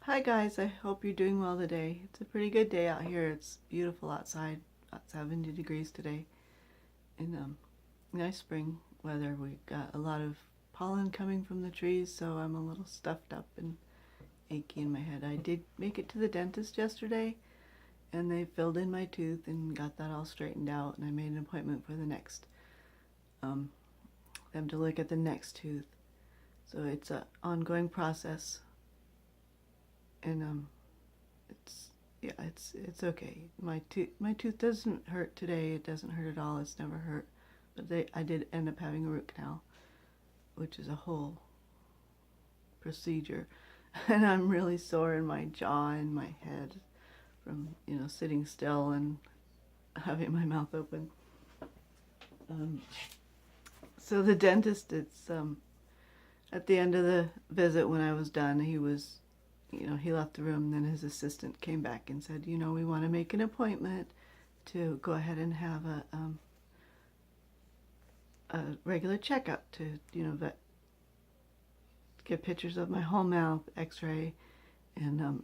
Hi guys, I hope you're doing well today. It's a pretty good day out here. It's beautiful outside, about 70 degrees today. And nice spring weather. We got a lot of pollen coming from the trees, so I'm a little stuffed up and achy in my head. I did make it to the dentist yesterday, and they filled in my tooth and got that all straightened out, and I made an appointment for the next, um, them to look at the next tooth. So it's an ongoing process, and it's it's okay. My tooth doesn't hurt today. It doesn't hurt at all. It's never hurt. But I did end up having a root canal, which is a whole procedure, and I'm really sore in my jaw and my head from sitting still and having my mouth open. Um, so the dentist, it's at the end of the visit when I was done, he left the room. Then his assistant came back and said, we want to make an appointment to go ahead and have a regular checkup to, get pictures of my whole mouth, x-ray, and,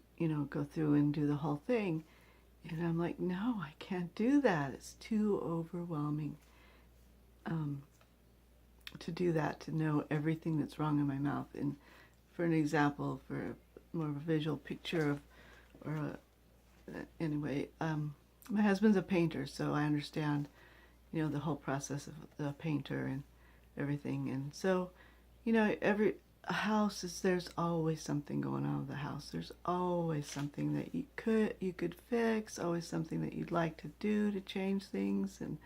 go through and do the whole thing. And I'm like, no, I can't do that. It's too overwhelming to do that, to know everything that's wrong in my mouth. And for an example, for more of a visual picture of, anyway, my husband's a painter, so I understand, the whole process of the painter and everything. And so, every house there's always something going on with the house. There's always something that you could fix, always something that you'd like to do to change things and,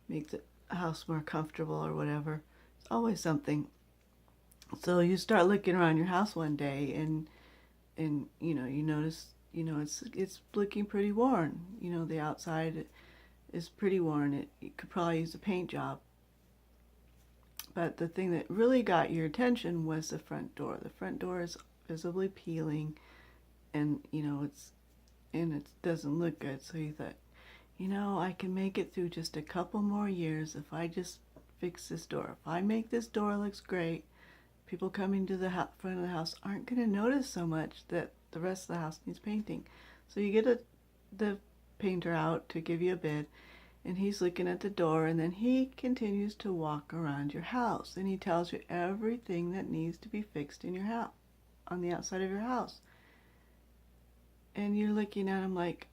make the house more comfortable or whatever. It's always something. So you start looking around your house one day and you notice, it's looking pretty worn. The outside is pretty worn. It could probably use a paint job. But the thing that really got your attention was the front door. The front door is visibly peeling, and it doesn't look good. So you thought, I can make it through just a couple more years if I just fix this door. If I make this door looks great, people coming to the front of the house aren't going to notice so much that the rest of the house needs painting. So you get the painter out to give you a bid, and he's looking at the door, and then he continues to walk around your house, and he tells you everything that needs to be fixed in your house, on the outside of your house. And you're looking at him like,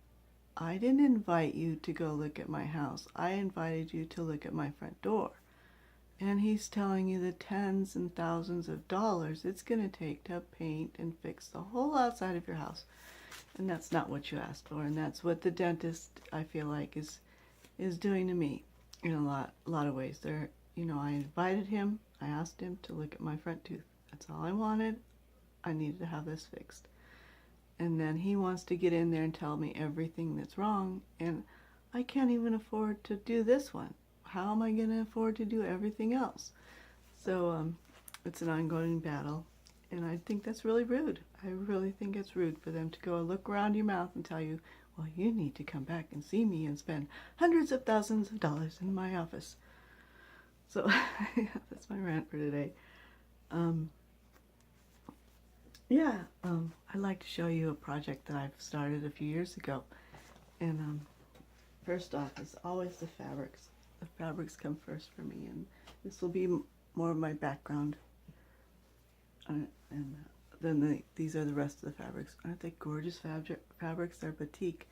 I didn't invite you to go look at my house. I invited you to look at my front door. And he's telling you the tens and thousands of dollars it's going to take to paint and fix the whole outside of your house. And that's not what you asked for. And that's what the dentist, I feel like, is doing to me in a lot of ways. I invited him. I asked him to look at my front tooth. That's all I wanted. I needed to have this fixed. And then he wants to get in there and tell me everything that's wrong. And I can't even afford to do this one. How am I going to afford to do everything else? So it's an ongoing battle, and I think that's really rude. I really think it's rude for them to go look around your mouth and tell you, well, you need to come back and see me and spend hundreds of thousands of dollars in my office. So that's my rant for today. I'd like to show you a project that I've started a few years ago. And first off, is always the fabrics. The fabrics come first for me, and this will be more of my background. And then these are the rest of the fabrics. Aren't they gorgeous fabrics? They're batik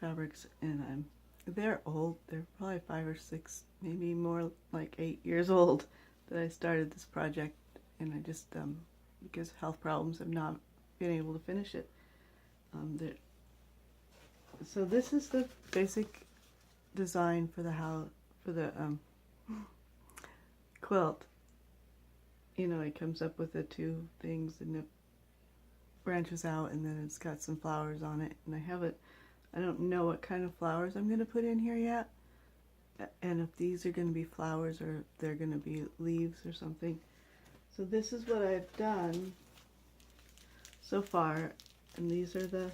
fabrics, and they're old. They're probably 5 or 6, maybe more like 8 years old that I started this project, and I just because of health problems, I've not been able to finish it. So this is the basic design for the house, for the quilt. It comes up with the two things, and it branches out, and then it's got some flowers on it. And I don't know what kind of flowers I'm going to put in here yet, and if these are going to be flowers or they're going to be leaves or something. So this is what I've done so far, and these are the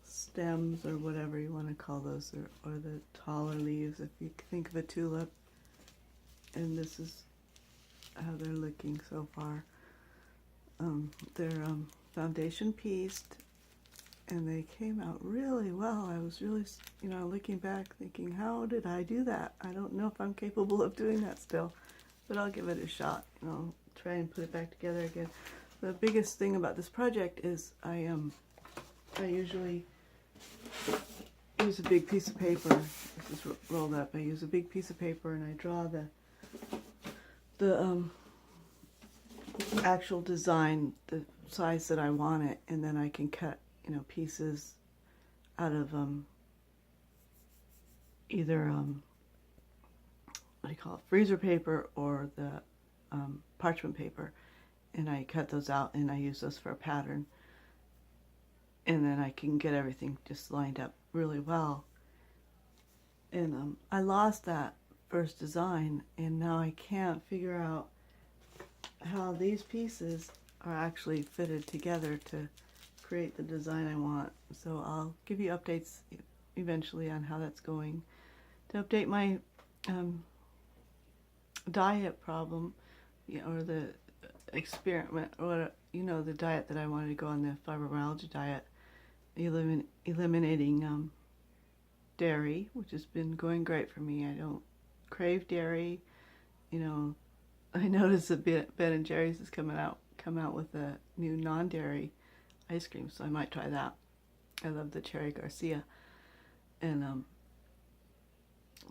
stems, or whatever you want to call those, or the taller leaves, if you think of a tulip. And this is how they're looking so far. they're foundation pieced, and they came out really well. I was really, looking back thinking, how did I do that? I don't know if I'm capable of doing that still, but I'll give it a shot. I'll try and put it back together again. The biggest thing about this project is I usually use a big piece of paper. This is rolled up. I use a big piece of paper and I draw the actual design, the size that I want it, and then I can cut, pieces out of either what do you call it, freezer paper or the parchment paper, and I cut those out and I use those for a pattern, and then I can get everything just lined up really well. And I lost that first design, and now I can't figure out how these pieces are actually fitted together to create the design I want. So I'll give you updates eventually on how that's going. To update my diet problem, or the experiment, or the diet that I wanted to go on, the fibromyalgia diet, eliminating dairy, which has been going great for me. I don't crave dairy. I noticed that Ben and Jerry's has come out with a new non-dairy ice cream, so I might try that. I love the Cherry Garcia, and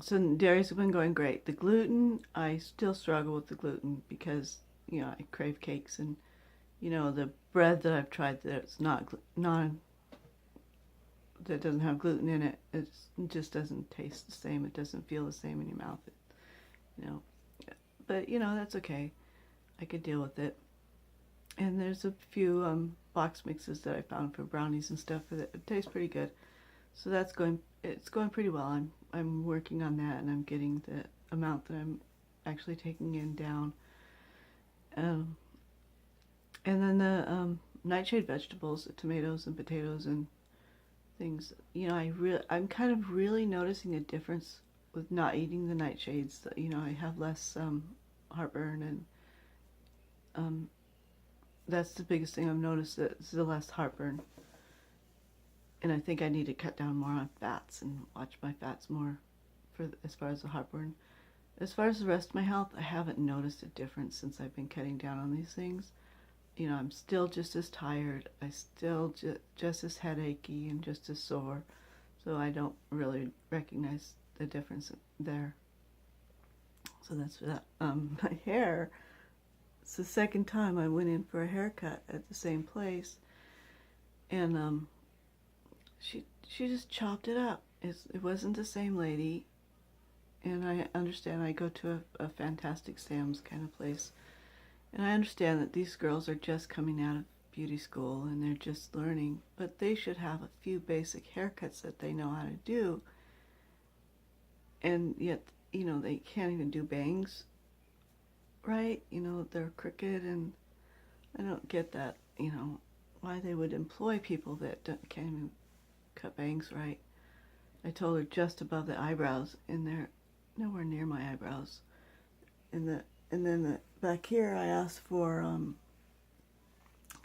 so dairy's been going great. The gluten, I still struggle with the gluten because I crave cakes, and the bread that I've tried that's not that doesn't have gluten in it, it just doesn't taste the same. It doesn't feel the same in your mouth. But that's okay. I could deal with it. And there's a few box mixes that I found for brownies and stuff that it tastes pretty good. So it's going pretty well. I'm working on that, and I'm getting the amount that I'm actually taking in down. And then the nightshade vegetables, the tomatoes and potatoes and things. I'm kind of really noticing a difference with not eating the nightshades. I have less heartburn, and that's the biggest thing I've noticed, is the less heartburn. And I think I need to cut down more on fats and watch my fats more as far as the heartburn. As far as the rest of my health, I haven't noticed a difference since I've been cutting down on these things. I'm still just as tired. I still just as headachy and just as sore. So I don't really recognize the difference there. So that's for that. My hair, it's the second time I went in for a haircut at the same place, and she just chopped it up. It wasn't the same lady, and I understand. I go to a Fantastic Sam's kind of place, and I understand that these girls are just coming out of beauty school and they're just learning, but they should have a few basic haircuts that they know how to do, and yet they can't even do bangs right. They're crooked, and I don't get that, why they would employ people that can't even cut bangs right. I told her just above the eyebrows, and they're nowhere near my eyebrows. And then back here I asked for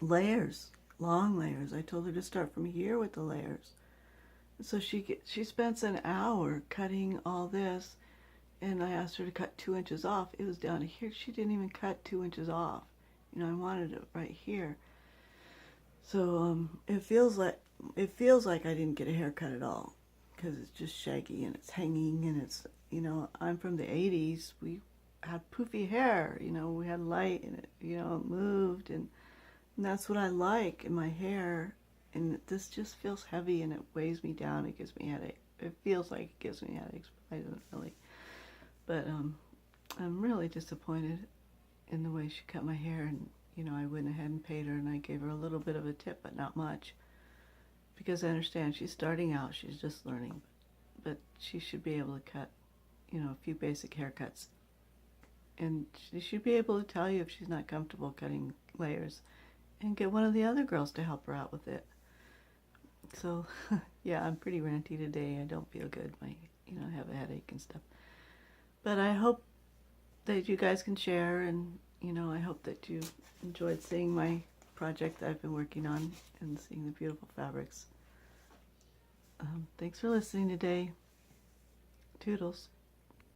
layers, long layers. I told her to start from here with the layers. So she spends an hour cutting all this, and I asked her to cut 2 inches off. It was down to here. She didn't even cut 2 inches off. I wanted it right here. So it feels like I didn't get a haircut at all, because it's just shaggy and it's hanging, and it's I'm from the 80s. We had poofy hair. We had light, and it moved, and that's what I like in my hair. And this just feels heavy, and it weighs me down. It gives me headache. It feels like it gives me headaches, but I don't really. But I'm really disappointed in the way she cut my hair, and I went ahead and paid her, and I gave her a little bit of a tip, but not much, because I understand she's starting out, she's just learning, but she should be able to cut, a few basic haircuts, and she should be able to tell you if she's not comfortable cutting layers, and get one of the other girls to help her out with it. So, yeah, I'm pretty ranty today. I don't feel good. I have a headache and stuff. But I hope that you guys can share, and I hope that you enjoyed seeing my project I've been working on and seeing the beautiful fabrics. Thanks for listening today. Toodles.